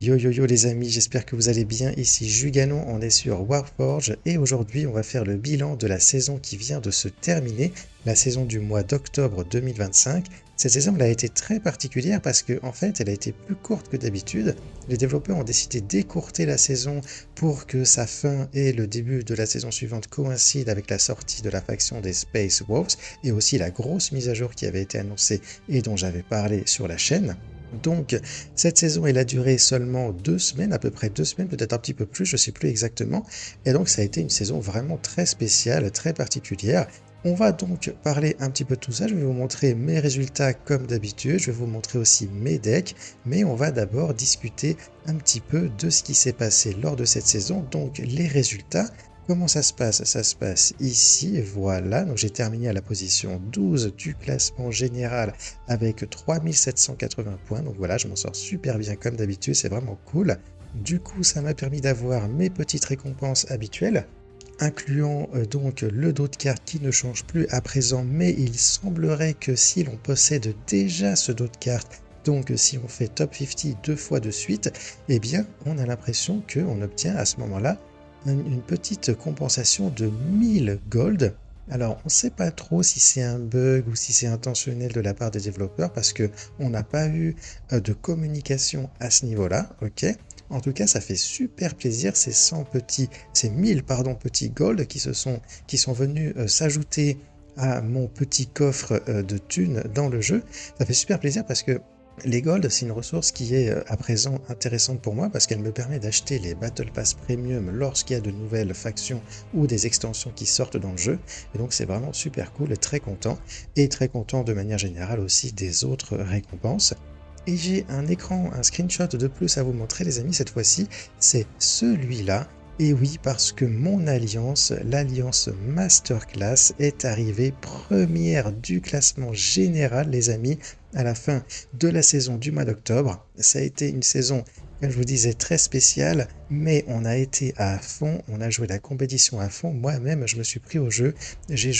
Yo yo yo les amis, j'espère que vous allez bien. Ici Juganon, on est sur Warforge et aujourd'hui on va faire le bilan de la saison qui vient de se terminer, la saison du mois d'octobre 2025. Cette saison elle a été très particulière parce que en fait elle a été plus courte que d'habitude. Les développeurs ont décidé d'écourter la saison pour que sa fin et le début de la saison suivante coïncident avec la sortie de la faction des Space Wolves et aussi la grosse mise à jour qui avait été annoncée et dont j'avais parlé sur la chaîne. Donc, cette saison, elle a duré seulement 2 semaines, à peu près 2 semaines, peut-être un petit peu plus, je ne sais plus exactement. Et donc, ça a été une saison vraiment très spéciale, très particulière. On va donc parler un petit peu de tout ça. Je vais vous montrer mes résultats comme d'habitude. Je vais vous montrer aussi mes decks. Mais on va d'abord discuter un petit peu de ce qui s'est passé lors de cette saison. Donc, les résultats. Comment ça se passe? Ça se passe ici, voilà. Donc j'ai terminé à la position 12 du classement général avec 3780 points. Donc voilà, je m'en sors super bien comme d'habitude, c'est vraiment cool. Du coup, ça m'a permis d'avoir mes petites récompenses habituelles, incluant donc le dos de carte qui ne change plus à présent, mais il semblerait que si l'on possède déjà ce dos de carte, donc si on fait top 50 2 fois de suite, eh bien on a l'impression qu'on obtient à ce moment-là une petite compensation de 1000 gold. Alors, on ne sait pas trop si c'est un bug ou si c'est intentionnel de la part des développeurs parce que on n'a pas eu de communication à ce niveau-là, ok? En tout cas, ça fait super plaisir ces 1000 pardon, petits gold qui sont venus s'ajouter à mon petit coffre de thunes dans le jeu. Ça fait super plaisir parce que les golds, c'est une ressource qui est à présent intéressante pour moi parce qu'elle me permet d'acheter les Battle Pass Premium lorsqu'il y a de nouvelles factions ou des extensions qui sortent dans le jeu. Et donc c'est vraiment super cool et très content de manière générale aussi des autres récompenses. Et j'ai un screenshot de plus à vous montrer les amis cette fois-ci, c'est celui-là. Et oui, parce que mon alliance, l'alliance Masterclass, est arrivée première du classement général, les amis, à la fin de la saison du mois d'octobre. Ça a été une saison, comme je vous disais, très spéciale, mais on a été à fond, on a joué la compétition à fond. Moi-même, je me suis pris au jeu, j'ai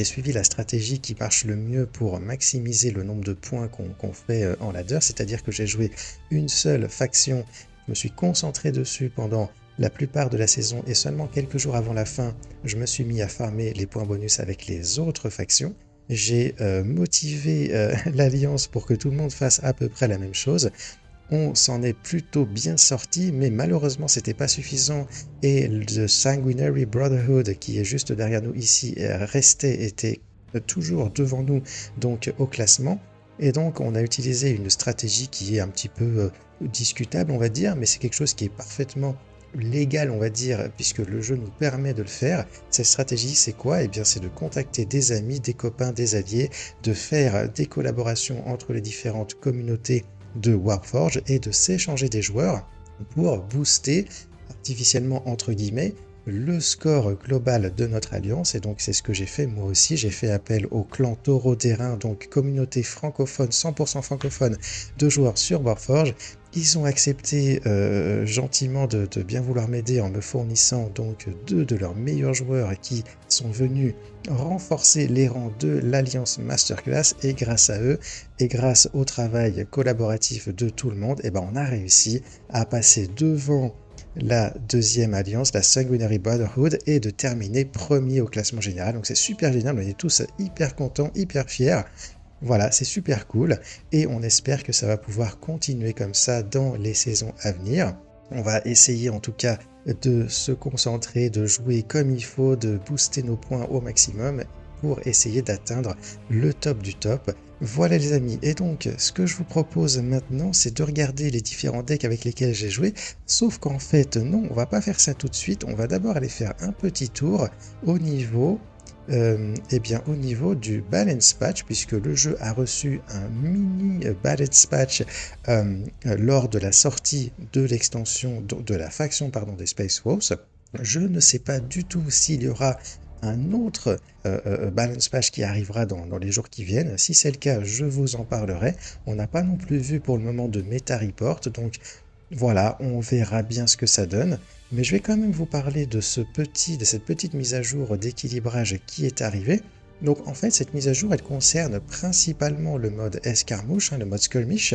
suivi la stratégie qui marche le mieux pour maximiser le nombre de points qu'on fait en ladder, c'est-à-dire que j'ai joué une seule faction, je me suis concentré dessus pendant la plupart de la saison et seulement quelques jours avant la fin, je me suis mis à farmer les points bonus avec les autres factions. J'ai motivé l'Alliance pour que tout le monde fasse à peu près la même chose. On s'en est plutôt bien sorti, mais malheureusement c'était pas suffisant et le Sanguinary Brotherhood qui est juste derrière nous ici était toujours devant nous donc au classement. Et donc on a utilisé une stratégie qui est un petit peu discutable on va dire, mais c'est quelque chose qui est parfaitement légal on va dire, puisque le jeu nous permet de le faire. Cette stratégie c'est quoi? Eh bien c'est de contacter des amis, des copains, des alliés, de faire des collaborations entre les différentes communautés de Warforge et de s'échanger des joueurs pour booster artificiellement entre guillemets le score global de notre alliance. Et donc c'est ce que j'ai fait moi aussi, j'ai fait appel au clan Taureau d'Airain, donc communauté francophone 100% francophone de joueurs sur Warforge. Ils ont accepté gentiment de bien vouloir m'aider en me fournissant donc 2 de leurs meilleurs joueurs qui sont venus renforcer les rangs de l'Alliance Masterclass, et grâce à eux et grâce au travail collaboratif de tout le monde, eh ben on a réussi à passer devant la deuxième alliance, la Sanguinary Brotherhood, et de terminer premier au classement général. Donc c'est super génial, on est tous hyper contents, hyper fiers. Voilà, c'est super cool et on espère que ça va pouvoir continuer comme ça dans les saisons à venir. On va essayer en tout cas de se concentrer, de jouer comme il faut, de booster nos points au maximum pour essayer d'atteindre le top du top. Voilà les amis, et donc ce que je vous propose maintenant c'est de regarder les différents decks avec lesquels j'ai joué, sauf qu'en fait non, on va pas faire ça tout de suite, on va d'abord aller faire un petit tour au niveau eh bien, au niveau du balance patch, puisque le jeu a reçu un mini balance patch lors de la sortie de l'extension de la faction pardon, des Space Wolves. Je ne sais pas du tout s'il y aura un autre balance patch qui arrivera dans les jours qui viennent. Si c'est le cas, je vous en parlerai. On n'a pas non plus vu pour le moment de Meta Report, donc voilà, on verra bien ce que ça donne. Mais je vais quand même vous parler de cette petite mise à jour d'équilibrage qui est arrivée. Donc en fait, cette mise à jour, elle concerne principalement le mode escarmouche, le mode skirmish.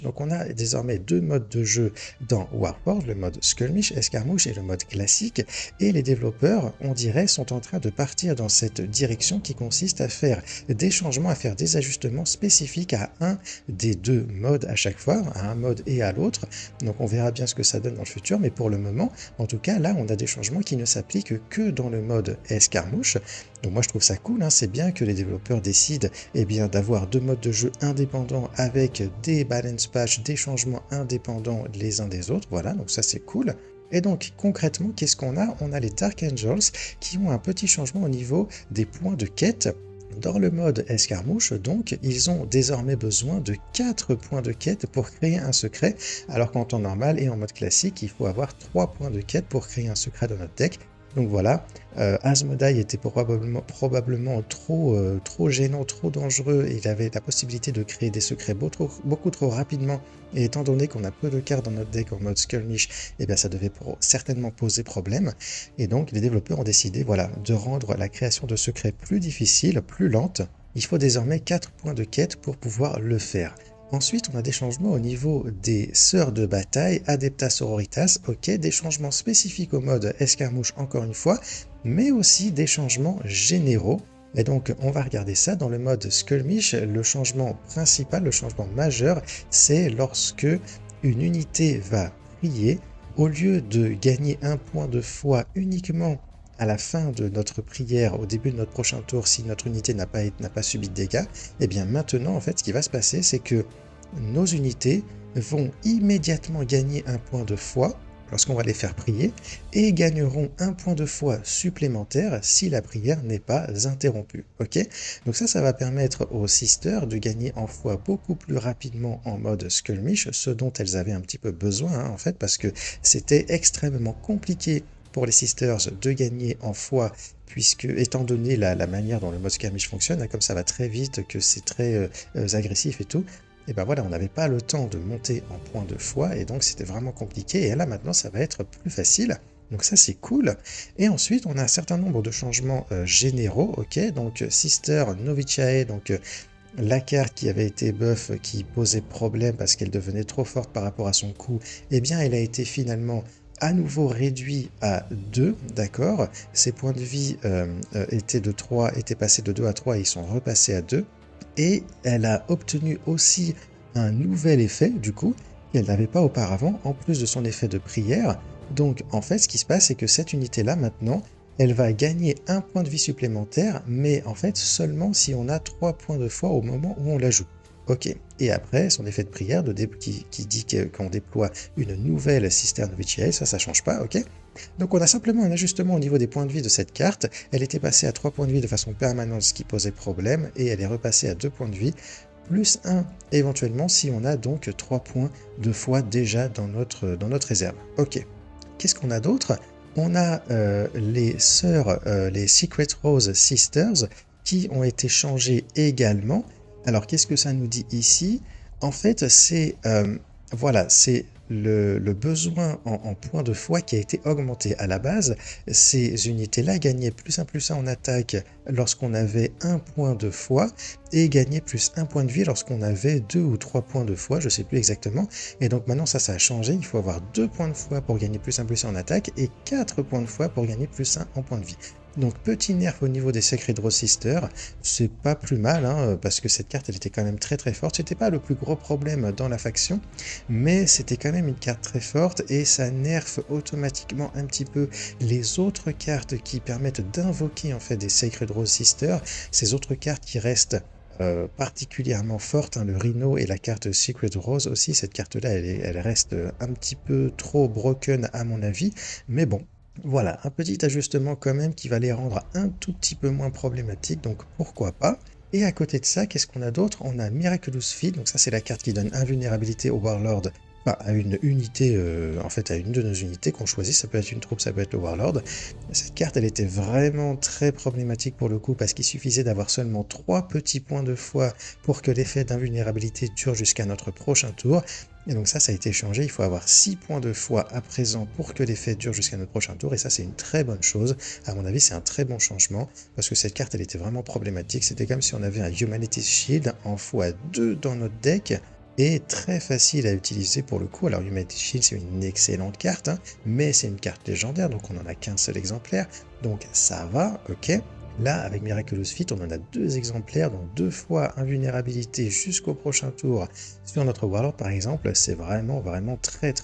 Donc on a désormais deux modes de jeu dans Warforged, le mode skirmish, escarmouche et le mode classique. Et les développeurs, on dirait, sont en train de partir dans cette direction qui consiste à faire des changements, à faire des ajustements spécifiques à un des deux modes à chaque fois, à un mode et à l'autre. Donc on verra bien ce que ça donne dans le futur, mais pour le moment, en tout cas, là, on a des changements qui ne s'appliquent que dans le mode escarmouche. Donc moi je trouve ça cool, c'est bien que les développeurs décident bien, d'avoir deux modes de jeu indépendants avec des balance patch, des changements indépendants les uns des autres, voilà, donc ça c'est cool. Et donc concrètement, qu'est-ce qu'on a? On a les Dark Angels qui ont un petit changement au niveau des points de quête. Dans le mode escarmouche, donc, ils ont désormais besoin de 4 points de quête pour créer un secret, alors qu'en temps normal et en mode classique, il faut avoir 3 points de quête pour créer un secret dans notre deck. Donc voilà, Asmodai était probablement trop gênant, trop dangereux, et il avait la possibilité de créer des secrets beaucoup trop rapidement, et étant donné qu'on a peu de cartes dans notre deck en mode skirmish, ça devait certainement poser problème, et donc les développeurs ont décidé voilà, de rendre la création de secrets plus difficile, plus lente. Il faut désormais 4 points de quête pour pouvoir le faire. Ensuite, on a des changements au niveau des sœurs de bataille, Adeptas Sororitas, ok, des changements spécifiques au mode escarmouche encore une fois, mais aussi des changements généraux. Et donc, on va regarder ça dans le mode skirmish. Le changement principal, le changement majeur, c'est lorsque une unité va prier, au lieu de gagner un point de foi uniquement à la fin de notre prière, au début de notre prochain tour, si notre unité n'a pas subi de dégâts, et bien maintenant, en fait, ce qui va se passer, c'est que nos unités vont immédiatement gagner un point de foi lorsqu'on va les faire prier, et gagneront un point de foi supplémentaire si la prière n'est pas interrompue. Ok, donc ça va permettre aux sisters de gagner en foi beaucoup plus rapidement en mode skirmish, ce dont elles avaient un petit peu besoin, en fait, parce que c'était extrêmement compliqué pour les sisters de gagner en foi, puisque étant donné la manière dont le mode skirmish fonctionne, comme ça va très vite, que c'est très agressif et tout, et ben voilà, on n'avait pas le temps de monter en point de foi, et donc c'était vraiment compliqué, et là maintenant ça va être plus facile. Donc ça c'est cool. Et ensuite on a un certain nombre de changements généraux, ok, donc Sister Novichae, donc la carte qui avait été buff, qui posait problème parce qu'elle devenait trop forte par rapport à son coût, eh bien elle a été finalement à nouveau réduit à 2, d'accord. Ses points de vie étaient passés de 2 à 3 et ils sont repassés à 2. Et elle a obtenu aussi un nouvel effet, du coup, qu'elle n'avait pas auparavant, en plus de son effet de prière. Donc en fait, ce qui se passe, c'est que cette unité-là, maintenant, elle va gagner un point de vie supplémentaire, mais en fait seulement si on a 3 points de foi au moment où on la joue. Ok, et après, son effet de prière qui dit qu'on déploie une nouvelle cisterne Vitiae, ça change pas, ok. Donc on a simplement un ajustement au niveau des points de vie de cette carte. Elle était passée à 3 points de vie de façon permanente, ce qui posait problème, et elle est repassée à 2 points de vie, plus 1 éventuellement si on a donc 3 points de foi déjà dans notre réserve. Ok, qu'est-ce qu'on a d'autre? On a les sœurs, les Secret Rose Sisters, qui ont été changées également. Alors, qu'est-ce que ça nous dit ici? En fait, c'est voilà, c'est le besoin en points de foi qui a été augmenté. À la base, ces unités-là gagnaient plus 1 en attaque lorsqu'on avait 1 point de foi et gagnaient plus 1 point de vie lorsqu'on avait 2 ou 3 points de foi, je ne sais plus exactement. Et donc maintenant, ça a changé. Il faut avoir 2 points de foi pour gagner plus 1 en attaque et 4 points de foi pour gagner plus 1 en point de vie. Donc petit nerf au niveau des Sacred Rose Sisters, c'est pas plus mal, parce que cette carte elle était quand même très forte, c'était pas le plus gros problème dans la faction, mais c'était quand même une carte très forte et ça nerfe automatiquement un petit peu les autres cartes qui permettent d'invoquer en fait des Sacred Rose Sisters, ces autres cartes qui restent particulièrement fortes, le Rhino et la carte Secret Rose aussi, cette carte là elle reste un petit peu trop broken à mon avis, mais bon. Voilà, un petit ajustement quand même qui va les rendre un tout petit peu moins problématiques, donc pourquoi pas. Et à côté de ça, qu'est-ce qu'on a d'autre? On a Miraculous Feed, donc ça c'est la carte qui donne invulnérabilité au Warlord à une unité, en fait à une de nos unités qu'on choisit, ça peut être une troupe, ça peut être le Warlord. Cette carte, elle était vraiment très problématique pour le coup, parce qu'il suffisait d'avoir seulement 3 petits points de foi pour que l'effet d'invulnérabilité dure jusqu'à notre prochain tour. Et donc ça a été changé, il faut avoir 6 points de foi à présent pour que l'effet dure jusqu'à notre prochain tour, et ça c'est une très bonne chose. À mon avis, c'est un très bon changement, parce que cette carte, elle était vraiment problématique. C'était comme si on avait un Humanity's Shield en x2 dans notre deck, et très facile à utiliser pour le coup. Alors Humanity's Shield, c'est une excellente carte, hein, mais c'est une carte légendaire, donc on n'en a qu'un seul exemplaire, donc ça va, ok. Là, avec Miraculous Fit, on en a 2 exemplaires, donc 2 fois invulnérabilité jusqu'au prochain tour. Sur notre Warlord, par exemple, c'est vraiment très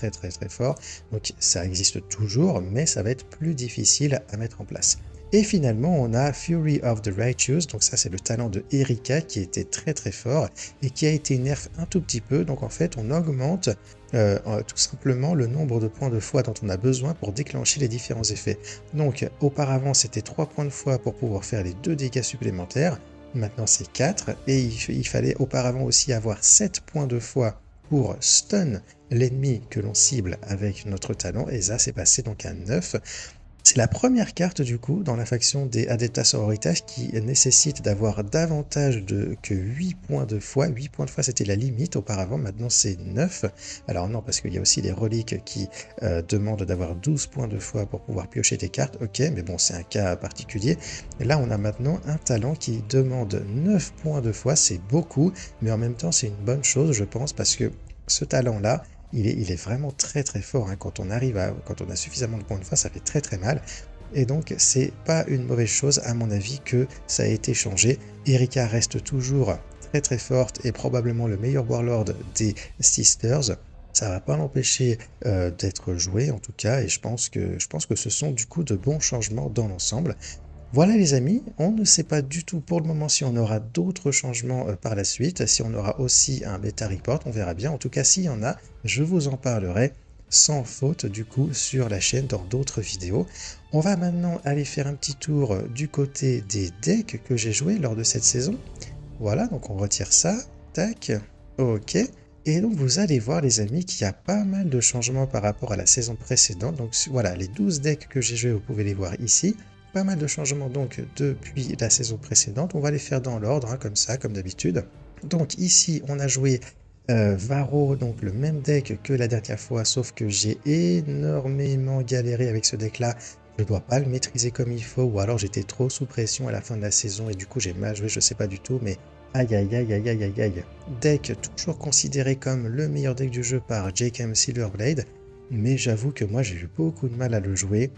fort. Donc ça existe toujours, mais ça va être plus difficile à mettre en place. Et finalement, on a Fury of the Righteous, donc ça c'est le talent de Erika qui était très fort et qui a été nerf un tout petit peu. Donc en fait, on augmente tout simplement le nombre de points de foi dont on a besoin pour déclencher les différents effets. Donc auparavant, c'était 3 points de foi pour pouvoir faire les 2 dégâts supplémentaires. Maintenant, c'est 4 et il fallait auparavant aussi avoir 7 points de foi pour stun l'ennemi que l'on cible avec notre talent, et ça c'est passé donc à 9. C'est la première carte du coup dans la faction des Adeptas Sororitas qui nécessite d'avoir davantage que 8 points de foi. 8 points de foi c'était la limite auparavant, maintenant c'est 9. Alors non, parce qu'il y a aussi les reliques qui demandent d'avoir 12 points de foi pour pouvoir piocher des cartes, ok, mais bon c'est un cas particulier. Et là on a maintenant un talent qui demande 9 points de foi, c'est beaucoup, mais en même temps c'est une bonne chose je pense, parce que ce talent là, il est vraiment très fort, hein. Quand on a suffisamment de points de foi, ça fait très mal. Et donc c'est pas une mauvaise chose à mon avis que ça a été changé. Erika reste toujours très forte et probablement le meilleur Warlord des Sisters. Ça va pas l'empêcher d'être joué en tout cas, et je pense que ce sont du coup de bons changements dans l'ensemble. Voilà les amis, on ne sait pas du tout pour le moment si on aura d'autres changements par la suite, si on aura aussi un bêta report, on verra bien. En tout cas, s'il y en a, je vous en parlerai sans faute du coup sur la chaîne dans d'autres vidéos. On va maintenant aller faire un petit tour du côté des decks que j'ai joués lors de cette saison. Voilà, donc on retire ça, tac, ok. Et donc vous allez voir les amis qu'il y a pas mal de changements par rapport à la saison précédente. Donc voilà, les 12 decks que j'ai joués, vous pouvez les voir ici. Pas mal de changements donc depuis la saison précédente. On va les faire dans l'ordre, hein, comme ça, comme d'habitude. Donc ici, on a joué Varro, donc le même deck que la dernière fois, sauf que j'ai énormément galéré avec ce deck-là. Je ne dois pas le maîtriser comme il faut, ou alors j'étais trop sous pression à la fin de la saison et du coup j'ai mal joué, je sais pas du tout, mais aïe aïe aïe aïe aïe aïe aïe. Deck toujours considéré comme le meilleur deck du jeu par JKM Silverblade, mais j'avoue que moi j'ai eu beaucoup de mal à le jouer.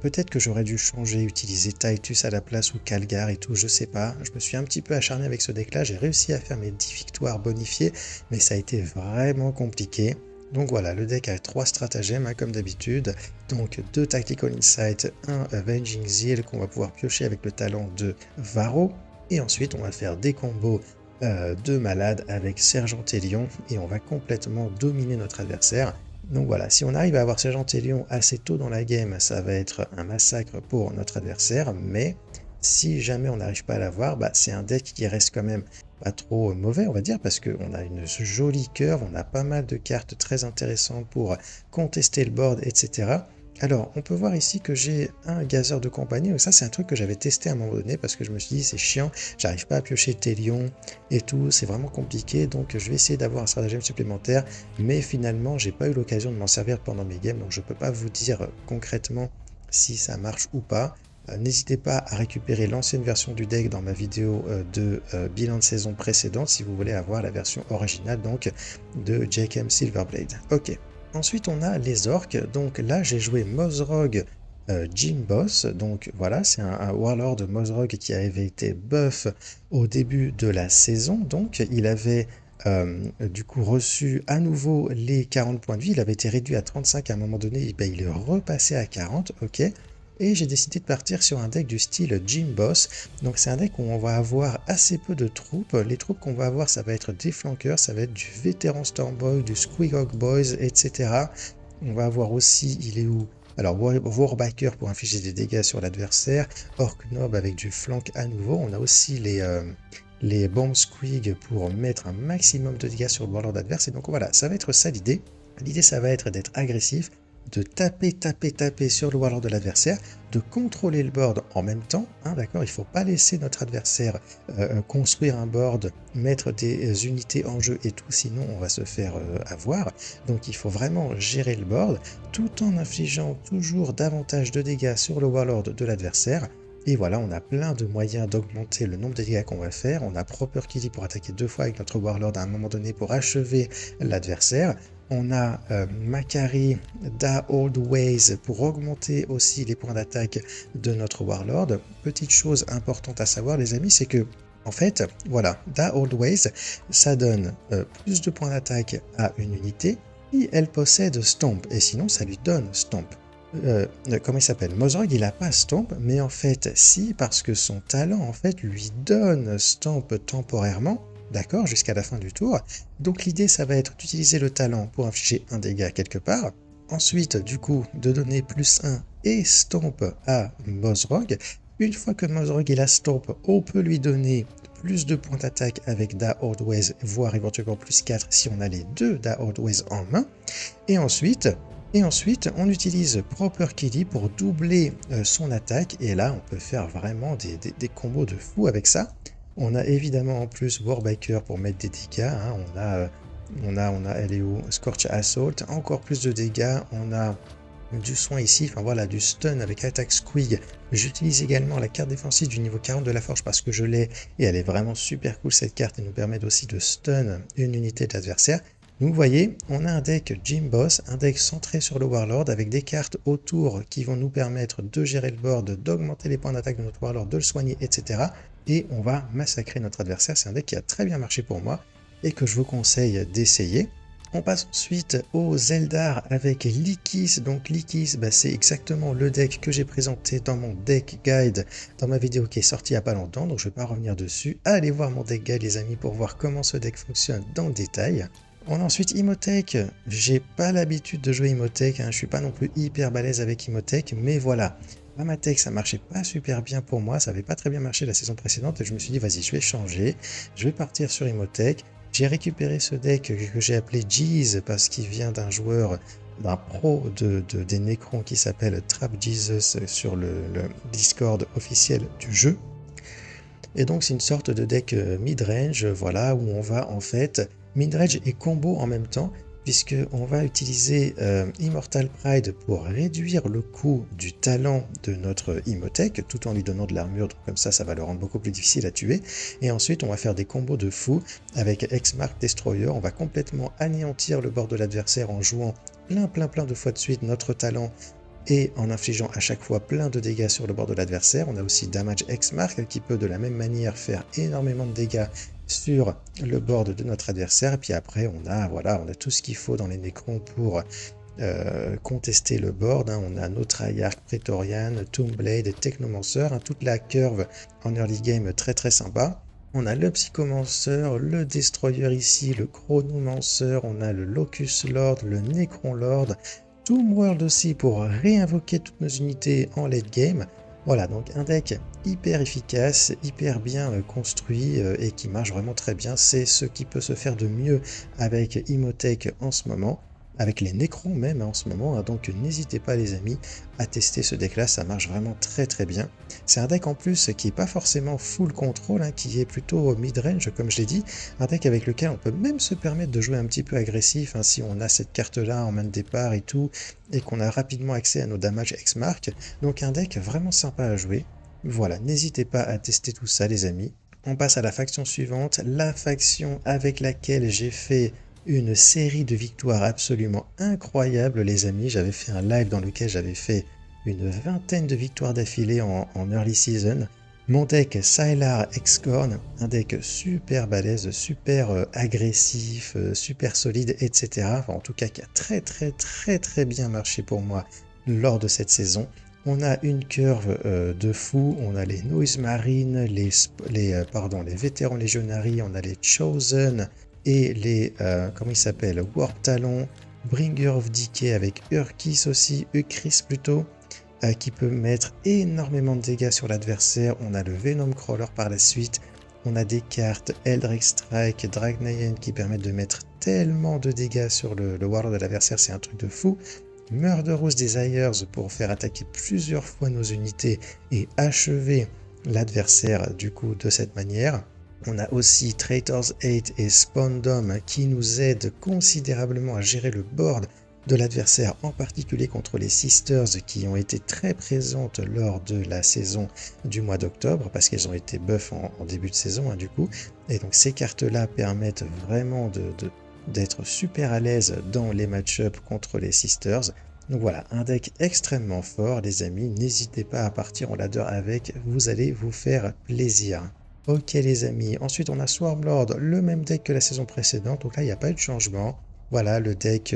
Peut-être que j'aurais dû changer, utiliser Titus à la place ou Calgar et tout, je sais pas. Je me suis un petit peu acharné avec ce deck là, j'ai réussi à faire mes 10 victoires bonifiées, mais ça a été vraiment compliqué. Donc voilà, le deck a 3 stratagèmes, hein, comme d'habitude. Donc 2 Tactical Insight, 1 Avenging Zeal qu'on va pouvoir piocher avec le talent de Varro. Et ensuite on va faire des combos de malades avec Sergent Lion et on va complètement dominer notre adversaire. Donc voilà, si on arrive à avoir Sergent Lion assez tôt dans la game, ça va être un massacre pour notre adversaire, mais si jamais on n'arrive pas à l'avoir, bah, c'est un deck qui reste quand même pas trop mauvais, on va dire, parce qu'on a une jolie curve, on a pas mal de cartes très intéressantes pour contester le board, etc. Alors, on peut voir ici que j'ai un Gazer de compagnie, donc ça c'est un truc que j'avais testé à un moment donné, parce que je me suis dit c'est chiant, j'arrive pas à piocher Télion et tout, c'est vraiment compliqué, donc je vais essayer d'avoir un stratagème supplémentaire, mais finalement j'ai pas eu l'occasion de m'en servir pendant mes games, donc je peux pas vous dire concrètement si ça marche ou pas. N'hésitez pas à récupérer l'ancienne version du deck dans ma vidéo de bilan de saison précédente si vous voulez avoir la version originale donc de JKM Silverblade. Ok. Ensuite on a les orques, donc là j'ai joué Mozrog Jim Boss, donc voilà c'est un Warlord Mozrog qui avait été buff au début de la saison, donc il avait du coup reçu à nouveau les 40 points de vie, il avait été réduit à 35 à un moment donné, et ben, il est repassé à 40, ok. Et j'ai décidé de partir sur un deck du style Jim Boss. Donc c'est un deck où on va avoir assez peu de troupes. Les troupes qu'on va avoir, ça va être des flanqueurs, ça va être du vétéran Stormboy, du Squeehawk Boys, etc. On va avoir aussi, il est où? Alors Warbacker pour infliger des dégâts sur l'adversaire, Orc Nob avec du flank à nouveau. On a aussi les Bomb Squig pour mettre un maximum de dégâts sur le warlord adverse. Et donc voilà, ça va être ça l'idée. L'idée, ça va être d'être agressif, de taper sur le warlord de l'adversaire, de contrôler le board en même temps, hein, d'accord? Il ne faut pas laisser notre adversaire construire un board, mettre des unités en jeu et tout, sinon on va se faire avoir. Donc il faut vraiment gérer le board, tout en infligeant toujours davantage de dégâts sur le warlord de l'adversaire. Et voilà, on a plein de moyens d'augmenter le nombre de dégâts qu'on va faire. On a Proper Killy pour attaquer 2 fois avec notre warlord à un moment donné pour achever l'adversaire. On a Makari Da Old Ways pour augmenter aussi les points d'attaque de notre Warlord. Petite chose importante à savoir les amis, c'est que en fait, voilà, Da Old Ways, ça donne plus de points d'attaque à une unité si elle possède Stomp, et sinon ça lui donne Stomp. Comment il s'appelle? Mozorg, il n'a pas Stomp, mais en fait si, parce que son talent en fait lui donne Stomp temporairement. D'accord, jusqu'à la fin du tour. Donc l'idée, ça va être d'utiliser le talent pour infliger un dégât quelque part. Ensuite, du coup, de donner +1 et Stomp à Mozorg. Une fois que Mozorg il a Stomp, on peut lui donner plus de points d'attaque avec Da Old Ways, voire éventuellement +4 si on a les deux Da Old Ways en main. Et ensuite, on utilise Proper Killy pour doubler son attaque. Et là, on peut faire vraiment des combos de fou avec ça. On a évidemment en plus Warbiker pour mettre des dégâts, hein. Elle est où? Scorch Assault, encore plus de dégâts, on a du soin ici, enfin voilà, du stun avec Attack Squig. J'utilise également la carte défensive du niveau 40 de la forge parce que je l'ai, et elle est vraiment super cool cette carte, elle nous permet aussi de stun une unité de l'adversaire. Donc vous voyez, on a un deck Gym Boss, un deck centré sur le Warlord avec des cartes autour qui vont nous permettre de gérer le board, d'augmenter les points d'attaque de notre Warlord, de le soigner, etc. Et on va massacrer notre adversaire. C'est un deck qui a très bien marché pour moi et que je vous conseille d'essayer. On passe ensuite aux Eldar avec Likis. Donc Likis, c'est exactement le deck que j'ai présenté dans mon deck guide, dans ma vidéo qui est sortie il n'y a pas longtemps, donc je ne vais pas revenir dessus. Allez voir mon deck guide les amis pour voir comment ce deck fonctionne dans le détail. On a ensuite Imhotep. J'ai pas l'habitude de jouer Imhotep, hein. Je suis pas non plus hyper balèze avec Imhotep, mais voilà. Amatek, ça marchait pas super bien pour moi, ça avait pas très bien marché la saison précédente et je me suis dit vas-y je vais changer, je vais partir sur Imhotep. J'ai récupéré ce deck que j'ai appelé Jeez parce qu'il vient d'un joueur, d'un pro des Necrons qui s'appelle Trap Jesus sur le Discord officiel du jeu. Et donc c'est une sorte de deck mid-range, voilà, où on va en fait mid-range et combo en même temps, puisqu'on va utiliser Immortal Pride pour réduire le coût du talent de notre Imhotep, tout en lui donnant de l'armure, donc comme ça va le rendre beaucoup plus difficile à tuer. Et ensuite, on va faire des combos de fou avec X-Mark Destroyer, on va complètement anéantir le bord de l'adversaire en jouant plein de fois de suite notre talent, et en infligeant à chaque fois plein de dégâts sur le bord de l'adversaire. On a aussi Damage X-Mark qui peut de la même manière faire énormément de dégâts sur le board de notre adversaire. Et puis après, on a tout ce qu'il faut dans les Necrons pour contester le board, hein. On a notre Treyarch, Praetorian, Tombblade, Technomancer, hein, toute la curve en early game très sympa. On a le Psychomancer, le Destroyer ici, le Chronomancer, on a le Locust Lord, le Necron Lord, Tomb-World aussi pour réinvoquer toutes nos unités en late game. Voilà, donc un deck hyper efficace, hyper bien construit et qui marche vraiment très bien. C'est ce qui peut se faire de mieux avec Imhotep en ce moment, avec les Necrons même en ce moment, hein. Donc n'hésitez pas les amis à tester ce deck là, ça marche vraiment très bien. C'est un deck en plus qui n'est pas forcément full control, hein, qui est plutôt mid-range comme je l'ai dit, un deck avec lequel on peut même se permettre de jouer un petit peu agressif, hein, si on a cette carte là en main de départ et tout, et qu'on a rapidement accès à nos Damage X-Mark, donc un deck vraiment sympa à jouer. Voilà, n'hésitez pas à tester tout ça les amis. On passe à la faction suivante, la faction avec laquelle j'ai fait une série de victoires absolument incroyables les amis. J'avais fait un live dans lequel j'avais fait une vingtaine de victoires d'affilée en early season. Mon deck Sylar X-Corn, un deck super balèze, super agressif, super solide, etc. Enfin, en tout cas qui a très bien marché pour moi lors de cette saison. On a une curve de fou, on a les Noise Marine, les vétérans légionnaires, on a les Chosen et les, comment il s'appelle, Warp Talon, Bringer of Decay avec Urkis aussi, Ukris plutôt, qui peut mettre énormément de dégâts sur l'adversaire. On a le Venom Crawler par la suite, On a des cartes Eldritch Strike, Dragnayen qui permettent de mettre tellement de dégâts sur le Warlord de l'adversaire, c'est un truc de fou. Murderous Desires pour faire attaquer plusieurs fois nos unités et achever l'adversaire du coup de cette manière. On a aussi Traitor's Hate et Spawn Dome qui nous aident considérablement à gérer le board de l'adversaire, en particulier contre les Sisters qui ont été très présentes lors de la saison du mois d'octobre, parce qu'elles ont été buff en début de saison du coup. Et donc ces cartes-là permettent vraiment d'être super à l'aise dans les match-ups contre les Sisters. Donc voilà, un deck extrêmement fort les amis, n'hésitez pas à partir en ladder avec, vous allez vous faire plaisir. Ok les amis, ensuite on a Swarmlord, le même deck que la saison précédente, donc là il n'y a pas eu de changement. Voilà, le deck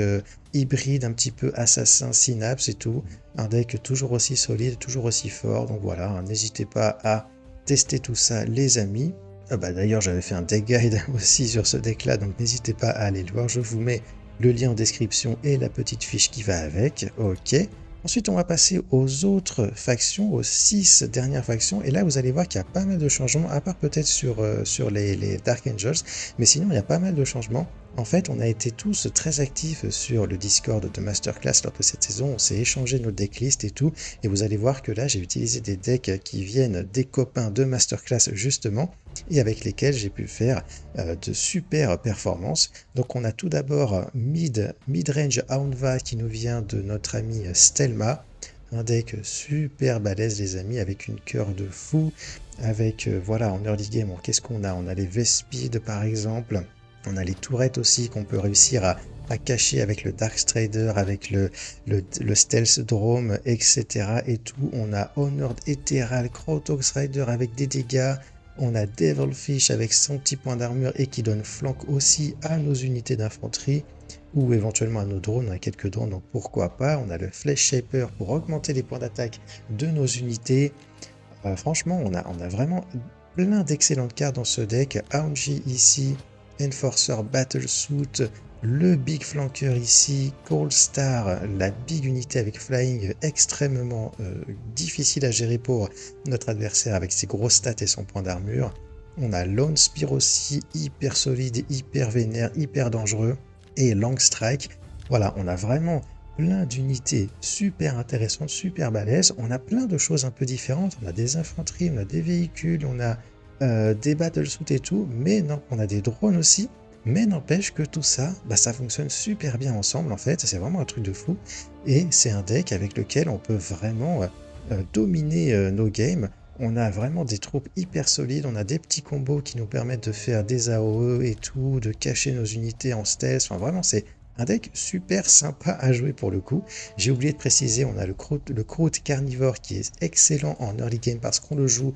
hybride, un petit peu assassin, synapse et tout. Un deck toujours aussi solide, toujours aussi fort. Donc voilà, hein, n'hésitez pas à tester tout ça les amis. D'ailleurs, j'avais fait un deck guide aussi sur ce deck-là, donc n'hésitez pas à aller le voir. Je vous mets le lien en description et la petite fiche qui va avec. Ok. Ensuite, on va passer aux autres factions, aux 6 dernières factions. Et là, vous allez voir qu'il y a pas mal de changements, à part peut-être sur les Dark Angels. Mais sinon, il y a pas mal de changements. En fait, on a été tous très actifs sur le Discord de Masterclass lors de cette saison. On s'est échangé nos decklists et tout. Et vous allez voir que là, j'ai utilisé des decks qui viennent des copains de Masterclass justement, et avec lesquels j'ai pu faire de super performances. Donc on a tout d'abord Midrange Aunva qui nous vient de notre ami Stelma. Un deck super balèze les amis, avec une cœur de fou. Avec, voilà, en early game, qu'est-ce qu'on a? On a les Vespeed par exemple. On a les tourrettes aussi qu'on peut réussir à cacher avec le Dark Strider, avec le Stealth Drome, etc. et tout. On a Honored Ethereal, Crotox Rider avec des dégâts. On a Devilfish avec son petit point d'armure et qui donne flank aussi à nos unités d'infanterie ou éventuellement à nos drones. On a quelques drones, donc pourquoi pas. On a le Flesh Shaper pour augmenter les points d'attaque de nos unités. Franchement, on a vraiment plein d'excellentes cartes dans ce deck. Aunji ici, Enforcer Battlesuit, le Big Flanker ici, Cold Star, la big unité avec Flying extrêmement difficile à gérer pour notre adversaire avec ses grosses stats et son point d'armure. On a Lone Spear aussi, hyper solide, hyper vénère, hyper dangereux. Et Long Strike, voilà, on a vraiment plein d'unités super intéressantes, super balèzes. On a plein de choses un peu différentes. On a des infanteries, on a des véhicules, on a des battlesuits et tout, mais non, on a des drones aussi, mais n'empêche que tout ça, ça fonctionne super bien ensemble en fait, c'est vraiment un truc de fou, et c'est un deck avec lequel on peut vraiment dominer nos games. On a vraiment des troupes hyper solides, on a des petits combos qui nous permettent de faire des AOE et tout, de cacher nos unités en stealth, enfin vraiment c'est un deck super sympa à jouer pour le coup. J'ai oublié de préciser, on a le Kroot Carnivore qui est excellent en early game parce qu'on le joue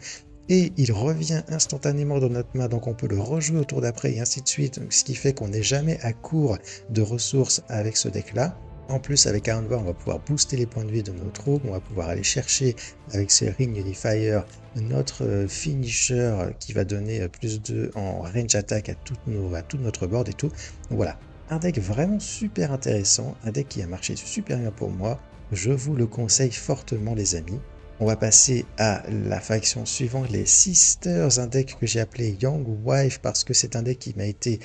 et il revient instantanément dans notre main, donc on peut le rejouer au tour d'après et ainsi de suite, ce qui fait qu'on n'est jamais à court de ressources avec ce deck là. En plus avec Aunva, on va pouvoir booster les points de vie de nos troupes, on va pouvoir aller chercher avec ce Ring Unifier notre finisher qui va donner plus de en range attack à tout notre board et tout. Donc voilà, un deck vraiment super intéressant, un deck qui a marché super bien pour moi, je vous le conseille fortement les amis. On va passer à la faction suivante, les Sisters, un deck que j'ai appelé Young Wife parce que c'est un deck qui m'a été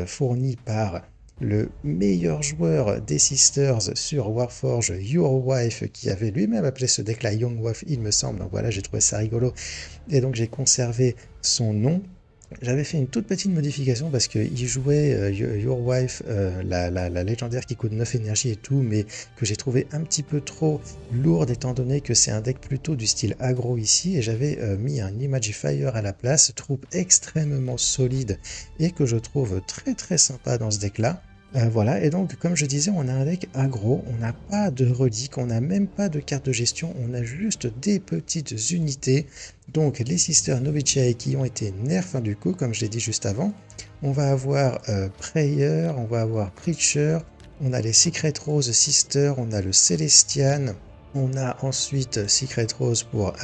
fourni par le meilleur joueur des Sisters sur Warforge, Your Wife, qui avait lui-même appelé ce deck-là Young Wife, il me semble. Donc voilà, j'ai trouvé ça rigolo et donc j'ai conservé son nom. J'avais fait une toute petite modification parce qu'il jouait Your Wife, la légendaire qui coûte 9 énergie et tout, mais que j'ai trouvé un petit peu trop lourde étant donné que c'est un deck plutôt du style aggro ici, et j'avais mis un Imagifier à la place, troupe extrêmement solide et que je trouve très très sympa dans ce deck là. Voilà, et donc comme je disais, on a un deck aggro, on n'a pas de reliques, on n'a même pas de carte de gestion, on a juste des petites unités. Donc les Sisters Novichai qui ont été nerfs du coup, comme je l'ai dit juste avant. On va avoir Prayer, on va avoir Preacher, on a les Secret Rose Sisters, on a le Celestian. On a ensuite Secret Rose pour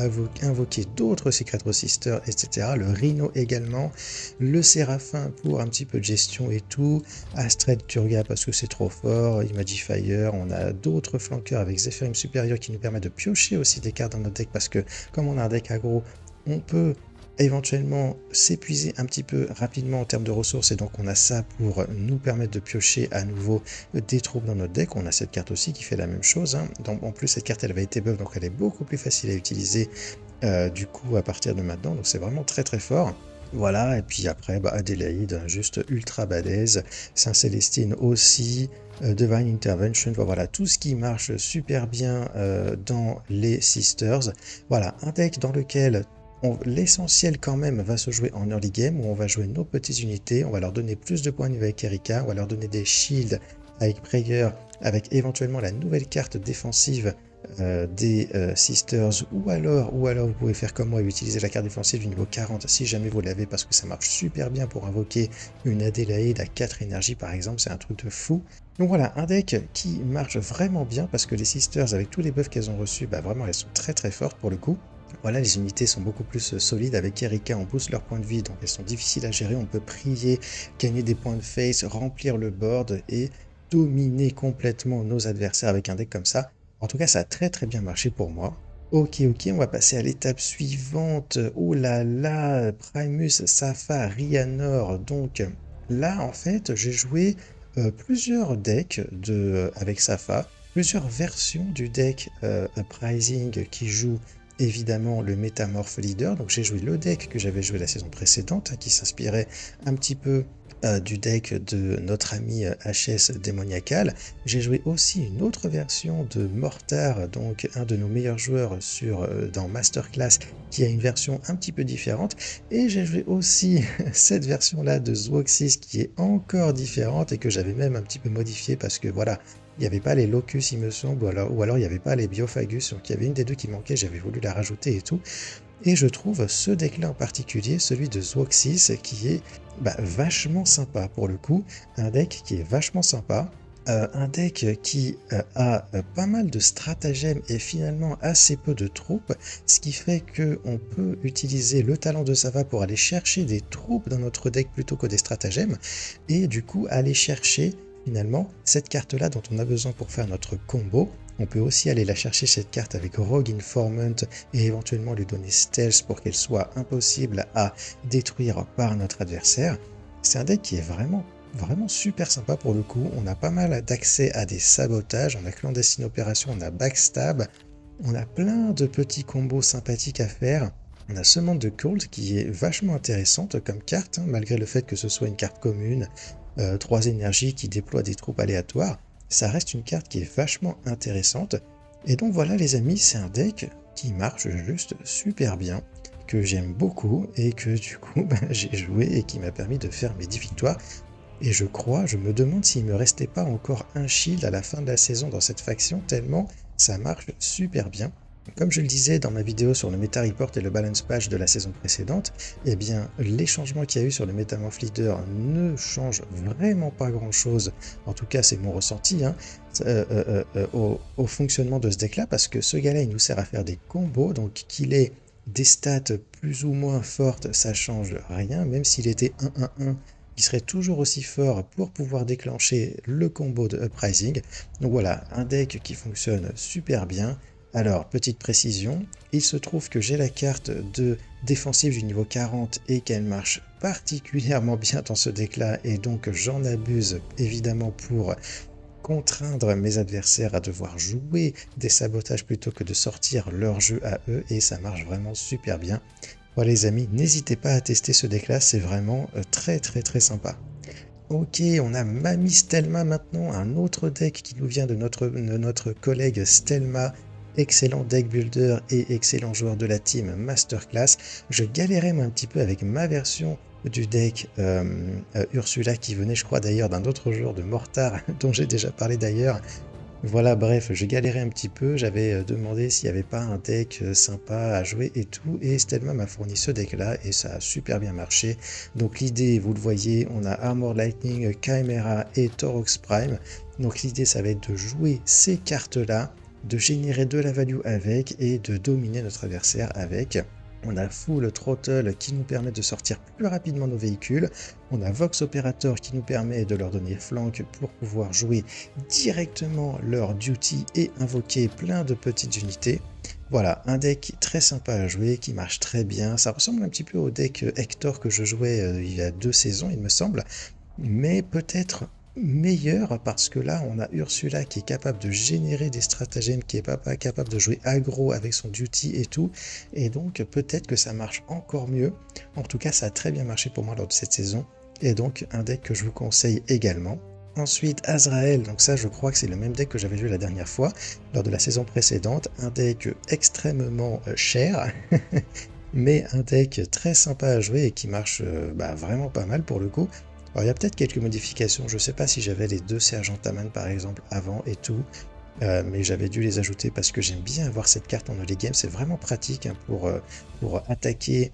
invoquer d'autres Secret Rose Sisters, etc. Le Rhino également. Le Séraphin pour un petit peu de gestion et tout. Astrid Turga parce que c'est trop fort. Imagifier. On a d'autres flanqueurs avec Zephyrim Supérieur qui nous permet de piocher aussi des cartes dans notre deck parce que comme on a un deck aggro, on peut éventuellement s'épuiser un petit peu rapidement en termes de ressources, et donc on a ça pour nous permettre de piocher à nouveau des troupes dans notre deck. On a cette carte aussi qui fait la même chose, hein. Donc, en plus cette carte elle va été buff, donc elle est beaucoup plus facile à utiliser du coup à partir de maintenant, donc c'est vraiment très très fort. Voilà, et puis après, Adélaïde, juste ultra badass, Saint-Célestine aussi, Divine Intervention, voilà, tout ce qui marche super bien dans les Sisters. Voilà, un deck dans lequel l'essentiel quand même va se jouer en early game, où on va jouer nos petites unités, on va leur donner plus de points de niveau avec Erika, on va leur donner des shields avec Prayer, avec éventuellement la nouvelle carte défensive des Sisters, ou alors vous pouvez faire comme moi et utiliser la carte défensive du niveau 40 si jamais vous l'avez, parce que ça marche super bien pour invoquer une Adélaïde à 4 énergies par exemple, c'est un truc de fou. Donc voilà, un deck qui marche vraiment bien parce que les Sisters, avec tous les buffs qu'elles ont reçus, vraiment elles sont très très fortes pour le coup. Voilà, les unités sont beaucoup plus solides. Avec Erika, on booste leurs points de vie, donc elles sont difficiles à gérer. On peut prier, gagner des points de face, remplir le board et dominer complètement nos adversaires avec un deck comme ça. En tout cas, ça a très très bien marché pour moi. Ok, on va passer à l'étape suivante. Oh là là, Primus, Safa, Rhianor. Donc là, en fait, j'ai joué plusieurs decks avec Safa, plusieurs versions du deck Uprising qui joue évidemment le Métamorphe Leader. Donc j'ai joué le deck que j'avais joué la saison précédente, qui s'inspirait un petit peu du deck de notre ami HS Démoniacal. J'ai joué aussi une autre version de Mortar, donc un de nos meilleurs joueurs dans Masterclass, qui a une version un petit peu différente. Et j'ai joué aussi cette version-là de Zwoxys qui est encore différente et que j'avais même un petit peu modifié parce que voilà, il n'y avait pas les Locus, il me semble, ou alors il n'y avait pas les Biophagus, donc il y avait une des deux qui manquait, j'avais voulu la rajouter et tout. Et je trouve ce deck-là en particulier, celui de Zwoxys, qui est vachement sympa pour le coup, un deck qui est vachement sympa, un deck qui a pas mal de stratagèmes et finalement assez peu de troupes, ce qui fait qu'on peut utiliser le talent de Safa pour aller chercher des troupes dans notre deck plutôt que des stratagèmes, et du coup aller chercher finalement cette carte-là dont on a besoin pour faire notre combo. On peut aussi aller la chercher cette carte avec Rogue Informant et éventuellement lui donner Stealth pour qu'elle soit impossible à détruire par notre adversaire. C'est un deck qui est vraiment super sympa pour le coup. On a pas mal d'accès à des sabotages, on a Clandestine Opération, on a Backstab, on a plein de petits combos sympathiques à faire. On a Semence de Cold qui est vachement intéressante comme carte, malgré le fait que ce soit une carte commune, 3 énergies qui déploient des troupes aléatoires. Ça reste une carte qui est vachement intéressante. Et donc voilà les amis, c'est un deck qui marche juste super bien, que j'aime beaucoup et que du coup j'ai joué et qui m'a permis de faire mes 10 victoires. Et je me demande s'il me restait pas encore un shield à la fin de la saison dans cette faction, tellement ça marche super bien. Comme je le disais dans ma vidéo sur le Meta Report et le Balance Patch de la saison précédente, eh bien, les changements qu'il y a eu sur le Métamorph Leader ne changent vraiment pas grand-chose, en tout cas c'est mon ressenti, hein, au fonctionnement de ce deck-là, parce que ce gars-là, il nous sert à faire des combos, donc qu'il ait des stats plus ou moins fortes, ça change rien, même s'il était 1-1-1, il serait toujours aussi fort pour pouvoir déclencher le combo de Uprising. Donc voilà, un deck qui fonctionne super bien. Alors, petite précision, il se trouve que j'ai la carte de défensive du niveau 40 et qu'elle marche particulièrement bien dans ce deck-là, et donc j'en abuse évidemment pour contraindre mes adversaires à devoir jouer des sabotages plutôt que de sortir leur jeu à eux, et ça marche vraiment super bien. Voilà les amis, n'hésitez pas à tester ce deck-là, c'est vraiment très sympa. Ok, on a Mamie Stelma maintenant, un autre deck qui nous vient de notre collègue Stelma, excellent deck builder et excellent joueur de la team Masterclass. Je galérais un petit peu avec ma version du deck Ursula qui venait je crois d'ailleurs d'un autre joueur de Mortar dont j'ai déjà parlé d'ailleurs. Voilà, bref, j'ai galéré un petit peu, j'avais demandé s'il n'y avait pas un deck sympa à jouer et tout, et Stelma m'a fourni ce deck-là, et ça a super bien marché. Donc l'idée, vous le voyez, on a Armor Lightning, Chimera et Taurox Prime. Donc l'idée, ça va être de jouer ces cartes-là, de générer de la value avec, et de dominer notre adversaire avec. On a Full Throttle qui nous permet de sortir plus rapidement nos véhicules. On a Vox Operator qui nous permet de leur donner flank pour pouvoir jouer directement leur duty et invoquer plein de petites unités. Voilà, un deck très sympa à jouer, qui marche très bien. Ça ressemble un petit peu au deck Hector que je jouais il y a 2 saisons, il me semble. Mais peut-être meilleur parce que là on a Ursula qui est capable de générer des stratagèmes, qui est pas capable de jouer aggro avec son duty et tout, et donc peut-être que ça marche encore mieux. En tout cas ça a très bien marché pour moi lors de cette saison, et donc un deck que je vous conseille également. Ensuite Azrael, donc ça je crois que c'est le même deck que j'avais joué la dernière fois lors de la saison précédente, un deck extrêmement cher mais un deck très sympa à jouer et qui marche vraiment pas mal pour le coup. Alors il y a peut-être quelques modifications, je ne sais pas si j'avais les 2 Sergentaman par exemple avant et tout, mais j'avais dû les ajouter parce que j'aime bien avoir cette carte en early game, c'est vraiment pratique hein, pour attaquer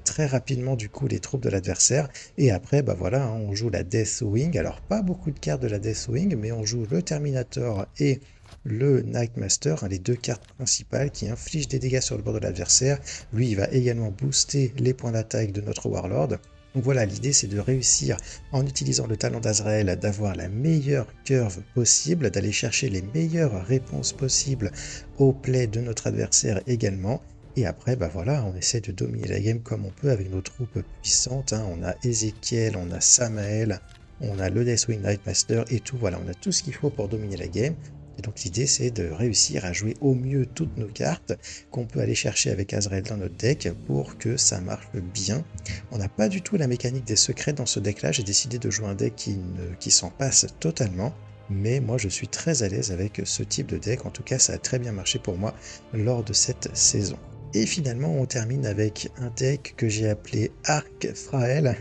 très rapidement du coup les troupes de l'adversaire. Et après voilà, hein, on joue la Deathwing, alors pas beaucoup de cartes de la Deathwing, mais on joue le Terminator et le Nightmaster, hein, les 2 cartes principales qui infligent des dégâts sur le bord de l'adversaire. Lui il va également booster les points d'attaque de notre Warlord. Donc voilà, l'idée c'est de réussir en utilisant le talent d'Azrael d'avoir la meilleure curve possible, d'aller chercher les meilleures réponses possibles au play de notre adversaire également. Et après, voilà, on essaie de dominer la game comme on peut avec nos troupes puissantes. Hein. On a Ezekiel, on a Samael, on a le Deathwing Nightmaster et tout. Voilà, on a tout ce qu'il faut pour dominer la game. Et donc l'idée c'est de réussir à jouer au mieux toutes nos cartes qu'on peut aller chercher avec Azrael dans notre deck pour que ça marche bien. On n'a pas du tout la mécanique des secrets dans ce deck là, j'ai décidé de jouer un deck qui s'en passe totalement. Mais moi je suis très à l'aise avec ce type de deck, en tout cas ça a très bien marché pour moi lors de cette saison. Et finalement on termine avec un deck que j'ai appelé Arc Frael,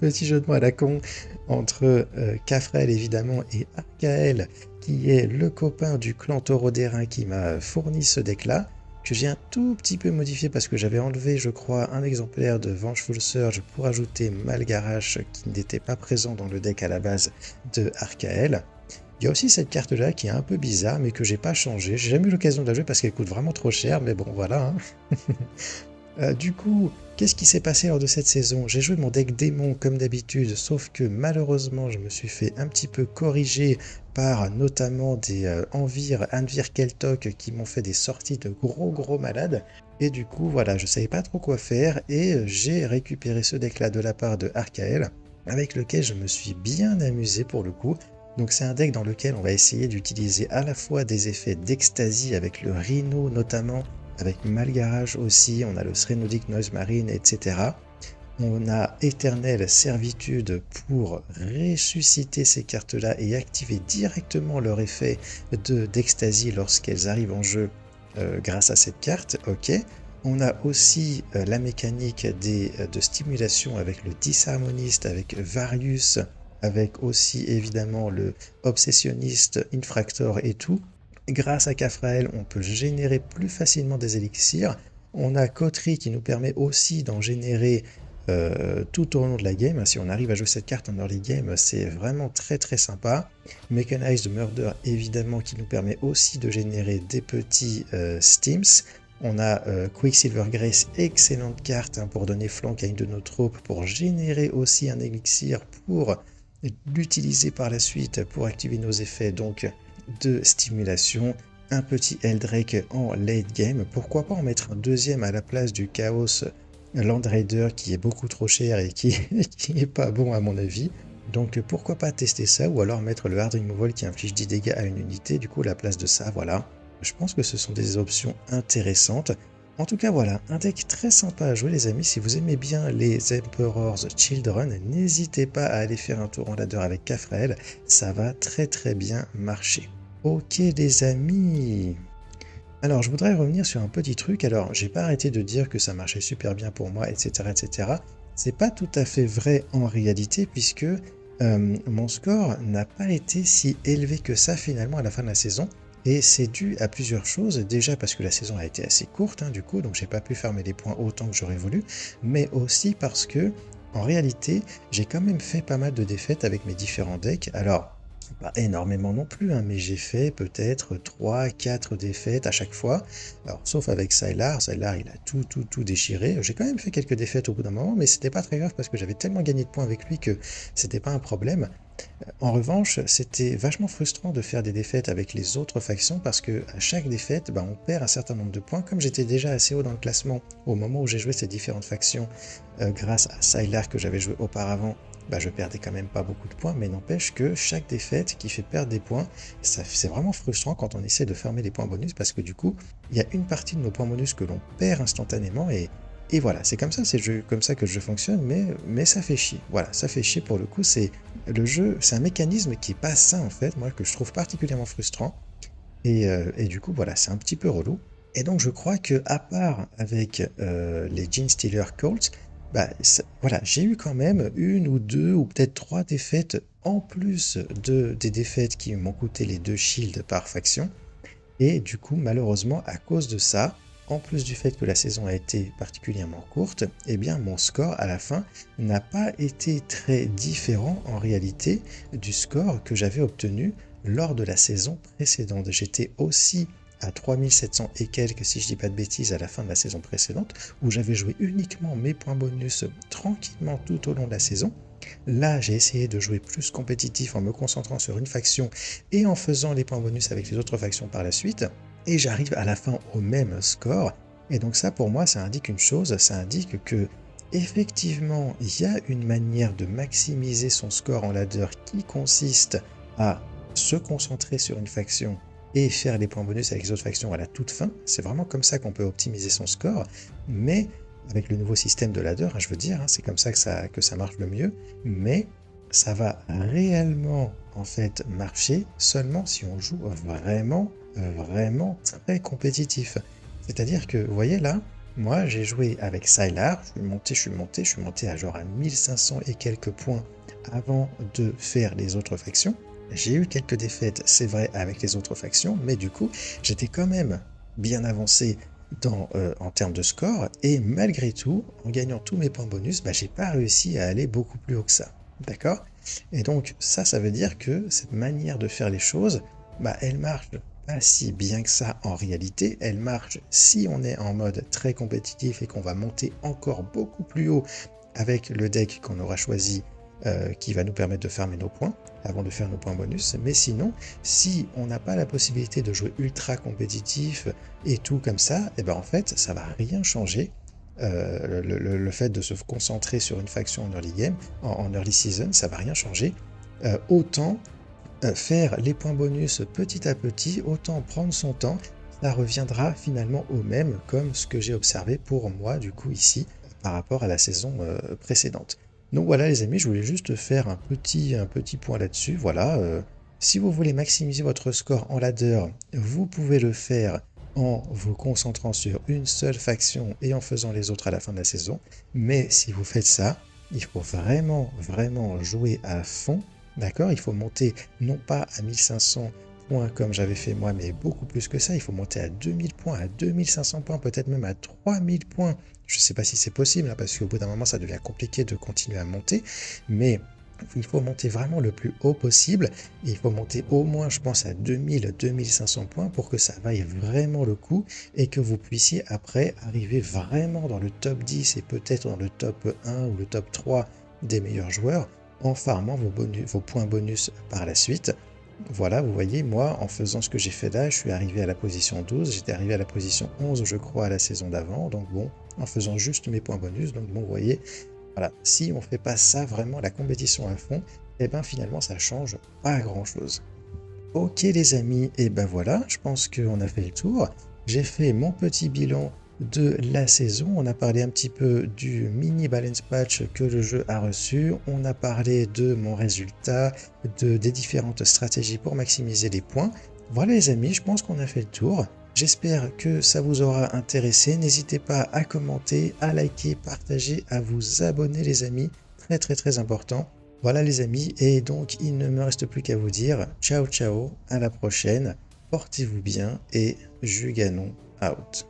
petit jeu de mots à la con entre Kafrael évidemment et Arcael, qui est le copain du clan Taureau d'Airain qui m'a fourni ce deck là, que j'ai un tout petit peu modifié parce que j'avais enlevé je crois un exemplaire de Vengeful Surge pour ajouter Malgarash qui n'était pas présent dans le deck à la base de Arcael. Il y a aussi cette carte là qui est un peu bizarre mais que j'ai pas changé, j'ai jamais eu l'occasion de la jouer parce qu'elle coûte vraiment trop cher, mais bon voilà hein. Du coup, qu'est-ce qui s'est passé lors de cette saison? J'ai joué mon deck démon comme d'habitude, sauf que malheureusement je me suis fait un petit peu corriger par notamment des Anvir Keltok qui m'ont fait des sorties de gros malades. Et du coup voilà, je savais pas trop quoi faire et j'ai récupéré ce deck là de la part de Arcael, avec lequel je me suis bien amusé pour le coup. Donc c'est un deck dans lequel on va essayer d'utiliser à la fois des effets d'extasie avec le Rhino notamment, avec Malgarage aussi, on a le Srenodic Noise Marine, etc. On a Éternelle Servitude pour ressusciter ces cartes-là et activer directement leur effet d'extasie lorsqu'elles arrivent en jeu grâce à cette carte. Ok. On a aussi la mécanique de stimulation avec le Disharmoniste, avec Varius, avec aussi évidemment le Obsessionniste, Infractor et tout. Grâce à Kafrael, on peut générer plus facilement des élixirs. On a Kotri qui nous permet aussi d'en générer tout au long de la game. Si on arrive à jouer cette carte en early game, c'est vraiment très sympa. Mechanized Murder évidemment qui nous permet aussi de générer des petits Stims. On a Quicksilver Grace, excellente carte hein, pour donner flank à une de nos troupes, pour générer aussi un élixir, pour l'utiliser par la suite pour activer nos effets donc de stimulation. Un petit Eldrake en late game, pourquoi pas en mettre un deuxième à la place du Chaos Land Raider qui est beaucoup trop cher et qui est pas bon à mon avis. Donc pourquoi pas tester ça, ou alors mettre le Hard Removal qui inflige 10 dégâts à une unité, du coup à la place de ça, voilà. Je pense que ce sont des options intéressantes. En tout cas voilà, un deck très sympa à jouer les amis. Si vous aimez bien les Emperor's Children, n'hésitez pas à aller faire un tour en ladder avec Kafrael, ça va très bien marcher. Ok les amis. Alors je voudrais revenir sur un petit truc. Alors j'ai pas arrêté de dire que ça marchait super bien pour moi, etc. C'est pas tout à fait vrai en réalité, puisque mon score n'a pas été si élevé que ça finalement à la fin de la saison. Et c'est dû à plusieurs choses, déjà parce que la saison a été assez courte du coup, donc j'ai pas pu farmer les points autant que j'aurais voulu, mais aussi parce que, en réalité, j'ai quand même fait pas mal de défaites avec mes différents decks. Alors, Pas énormément non plus, hein, mais j'ai fait peut-être 3, 4 défaites à chaque fois. Alors, sauf avec Sylar. Sylar, il a tout déchiré. J'ai quand même fait quelques défaites au bout d'un moment, mais c'était pas très grave parce que j'avais tellement gagné de points avec lui que c'était pas un problème. En revanche, c'était vachement frustrant de faire des défaites avec les autres factions parce que à chaque défaite, bah, on perd un certain nombre de points. Comme j'étais déjà assez haut dans le classement au moment où j'ai joué ces différentes factions, grâce à Sylar que j'avais joué auparavant, bah, je perdais quand même pas beaucoup de points, mais n'empêche que chaque défaite qui fait perdre des points, c'est vraiment frustrant quand on essaie de farmer les points bonus parce que du coup, il y a une partie de nos points bonus que l'on perd instantanément et voilà, c'est comme ça, comme ça que je fonctionne, mais ça fait chier. Voilà, ça fait chier pour le coup, le jeu, c'est un mécanisme qui est pas sain en fait, moi que je trouve particulièrement frustrant. Et du coup, voilà, c'est un petit peu relou. Et donc, je crois que à part avec les Gene Stealer Colts, bah, voilà, j'ai eu quand même une ou deux ou peut-être trois défaites en plus des défaites qui m'ont coûté les 2 shields par faction. Et du coup, malheureusement, à cause de ça, en plus du fait que la saison a été particulièrement courte, eh bien mon score à la fin n'a pas été très différent en réalité du score que j'avais obtenu lors de la saison précédente. J'étais aussi à 3700 et quelques, si je dis pas de bêtises, à la fin de la saison précédente, où j'avais joué uniquement mes points bonus tranquillement tout au long de la saison. Là, j'ai essayé de jouer plus compétitif en me concentrant sur une faction et en faisant les points bonus avec les autres factions par la suite. Et j'arrive à la fin au même score. Et donc ça, pour moi, ça indique une chose, ça indique que effectivement, il y a une manière de maximiser son score en ladder qui consiste à se concentrer sur une faction et faire les points bonus avec les autres factions à la toute fin. C'est vraiment comme ça qu'on peut optimiser son score. Mais avec le nouveau système de ladder, je veux dire, c'est comme ça que ça marche le mieux, mais ça va réellement en fait marcher seulement si on joue vraiment très compétitif. C'est-à-dire que, vous voyez là, moi j'ai joué avec Sylar, je suis monté à genre à 1500 et quelques points avant de faire les autres factions. J'ai eu quelques défaites, c'est vrai, avec les autres factions, mais du coup, j'étais quand même bien avancé en termes de score, et malgré tout, en gagnant tous mes points bonus, bah, j'ai pas réussi à aller beaucoup plus haut que ça. D'accord? Et donc ça veut dire que cette manière de faire les choses, bah, elle marche pas si bien que ça en réalité, elle marche si on est en mode très compétitif et qu'on va monter encore beaucoup plus haut avec le deck qu'on aura choisi qui va nous permettre de farmer nos points avant de faire nos points bonus. Mais sinon, si on n'a pas la possibilité de jouer ultra compétitif et tout comme ça, et ben en fait, ça va rien changer. Le fait de se concentrer sur une faction en early game, en early season, ça va rien changer. Autant faire les points bonus petit à petit, autant prendre son temps, ça reviendra finalement au même, comme ce que j'ai observé pour moi du coup ici par rapport à la saison précédente. Donc voilà les amis, je voulais juste faire un petit point là-dessus. Voilà, si vous voulez maximiser votre score en ladder, vous pouvez le faire en vous concentrant sur une seule faction et en faisant les autres à la fin de la saison. Mais si vous faites ça, il faut vraiment jouer à fond. D'accord? Il faut monter non pas à 1500 points comme j'avais fait moi, mais beaucoup plus que ça. Il faut monter à 2000 points, à 2500 points, peut-être même à 3000 points. Je ne sais pas si c'est possible, hein, parce qu'au bout d'un moment, ça devient compliqué de continuer à monter. Mais il faut monter vraiment le plus haut possible. Et il faut monter au moins, je pense, à 2000-2500 points pour que ça vaille vraiment le coup et que vous puissiez après arriver vraiment dans le top 10 et peut-être dans le top 1 ou le top 3 des meilleurs joueurs en farmant vos points bonus par la suite. Voilà, vous voyez, moi, en faisant ce que j'ai fait là, je suis arrivé à la position 12, j'étais arrivé à la position 11, je crois, à la saison d'avant, donc bon, en faisant juste mes points bonus, donc bon, vous voyez, voilà, si on fait pas ça vraiment, la compétition à fond, et ben finalement, ça change pas grand-chose. Ok les amis, et ben voilà, je pense qu'on a fait le tour. J'ai fait mon petit bilan de la saison. On a parlé un petit peu du mini balance patch que le jeu a reçu. On a parlé de mon résultat, des différentes stratégies pour maximiser les points. Voilà les amis, je pense qu'on a fait le tour. J'espère que ça vous aura intéressé. N'hésitez pas à commenter, à liker, partager, à vous abonner les amis. Très important. Voilà les amis, et donc il ne me reste plus qu'à vous dire ciao ciao, à la prochaine, portez-vous bien et Juganon out.